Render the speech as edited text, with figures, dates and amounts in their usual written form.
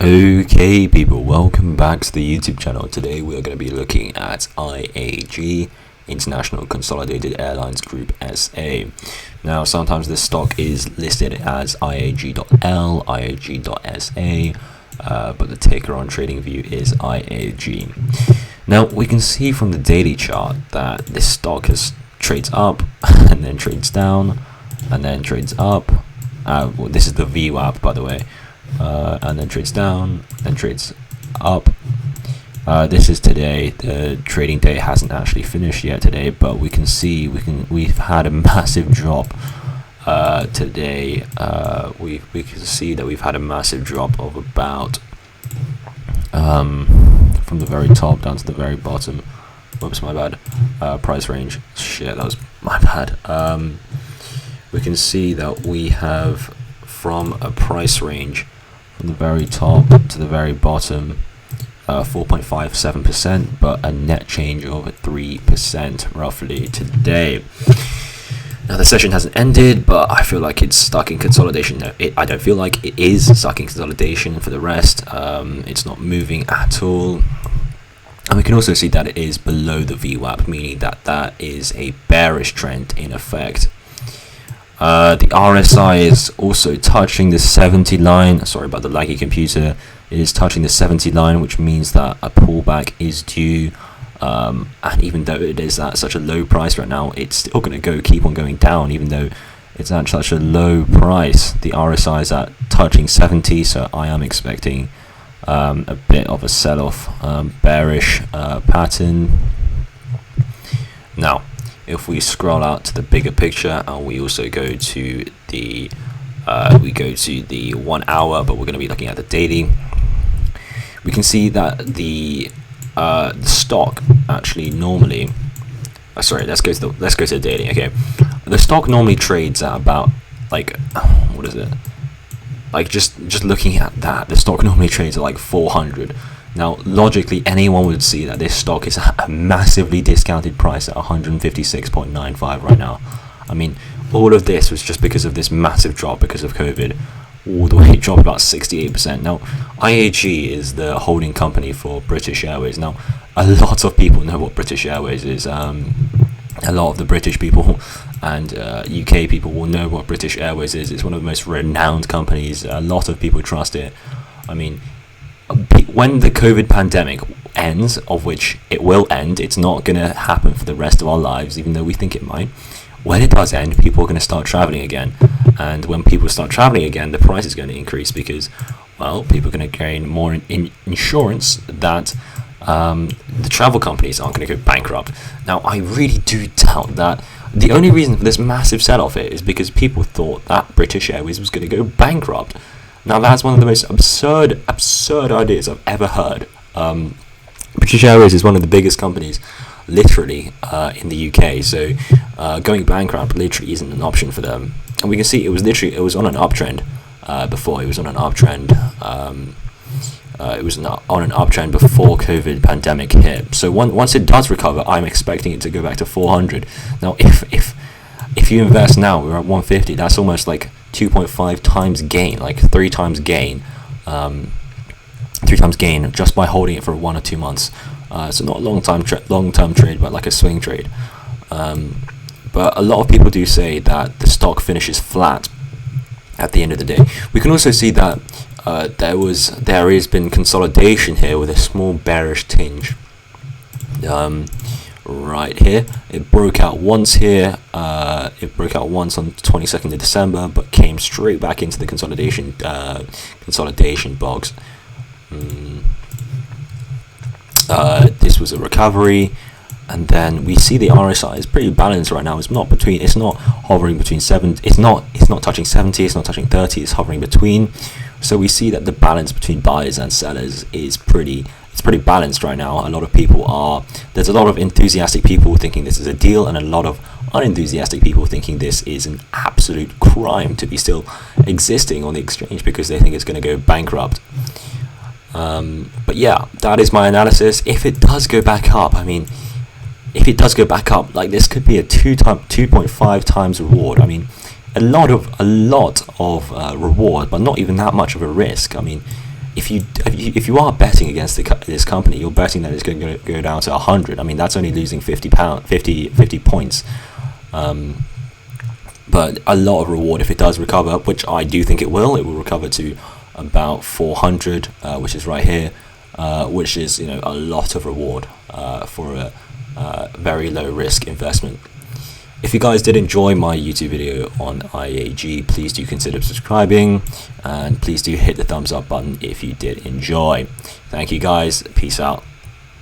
Okay, people, welcome back to the YouTube channel. Today we are going to be looking at IAG, International Consolidated Airlines Group SA. Now, sometimes this stock is listed as IAG.L, IAG.SA, but the ticker on TradingView is IAG. Now, we can see from the daily chart that this stock trades up and then trades down and then trades up. Well, this is the VWAP, by the way. And then trades down, then trades up. This is today. The trading day hasn't actually finished yet today, but we can see we've had a massive drop today. We can see that we've had a massive drop of about from the very top down to the very bottom. Whoops, my bad. Price range. Shit, that was my bad. We can see that we have from a price range from the very top to the very bottom, 4.57%, but a net change of 3% roughly today. Now the session hasn't ended, but I feel like it's stuck in consolidation. No, I don't feel like it is stuck in consolidation. For the rest, it's not moving at all. And we can also see that it is below the VWAP, meaning that that is a bearish trend in effect. The RSI is also touching the 70 line. Sorry about the laggy computer. It is touching the 70 line, which means that a pullback is due. And even though it is at such a low price right now, it's still going to keep on going down, even though it's at such a low price. The RSI is at touching 70, so I am expecting a bit of a sell-off, bearish pattern. Now, if we scroll out to the bigger picture and we also go to the 1 hour, but we're going to be looking at the daily, we can see that the stock actually normally sorry, let's go to the daily. Okay, the stock normally trades at about, like, what is it, like, just looking at that, the stock normally trades at like 400. Now, logically, anyone would see that this stock is at a massively discounted price at 156.95 right now. I mean, all of this was just because of this massive drop because of COVID. All the way dropped about 68%. Now, IAG is the holding company for British Airways. Now, a lot of people know what British Airways is. A lot of the British people and UK people will know what British Airways is. It's one of the most renowned companies. A lot of people trust it. I mean, when the COVID pandemic ends, of which it will end, it's not going to happen for the rest of our lives, even though we think it might. When it does end, people are going to start traveling again. And when people start traveling again, the price is going to increase because, well, people are going to gain more in insurance that the travel companies aren't going to go bankrupt. Now, I really do doubt that. The only reason for this massive sell-off is because people thought that British Airways was going to go bankrupt. Now, that's one of the most absurd ideas I've ever heard. British Airways is one of the biggest companies, literally, in the UK. So, going bankrupt literally isn't an option for them. And we can see it was on an uptrend before. It was on an uptrend. It was on an uptrend before COVID pandemic hit. So once it does recover, I'm expecting it to go back to 400. Now, if you invest now, we're at 150. That's almost like 2.5 times gain, like 3 times gain, 3 times gain just by holding it for 1 or 2 months. So not a long-term trade, but like a swing trade. But a lot of people do say that the stock finishes flat at the end of the day. We can also see that there has been consolidation here with a small bearish tinge. Right here, it broke out once here. It broke out once on the 22nd of December, but came straight back into the consolidation box. This was a recovery, and then we see the RSI is pretty balanced right now. It's not hovering between 7. It's not touching 70. It's not touching 30. It's hovering between. So we see that the balance between buyers and sellers is pretty balanced right now. There's a lot of enthusiastic people thinking this is a deal, and a lot of unenthusiastic people thinking this is an absolute crime to be still existing on the exchange because they think it's going to go bankrupt. But yeah, that is my analysis. If it does go back up, like, this could be a 2.5 times reward. I mean, a lot of reward, but not even that much of a risk. I mean, if you are betting against this company, you're betting that it's going to go down to 100. I mean, that's only losing 50 points. But a lot of reward if it does recover, which I do think it will. It will recover to about 400, which is right here, which is a lot of reward for a very low risk investment. If you guys did enjoy my YouTube video on IAG, please do consider subscribing, and please do hit the thumbs up button if you did enjoy. Thank you guys. Peace out.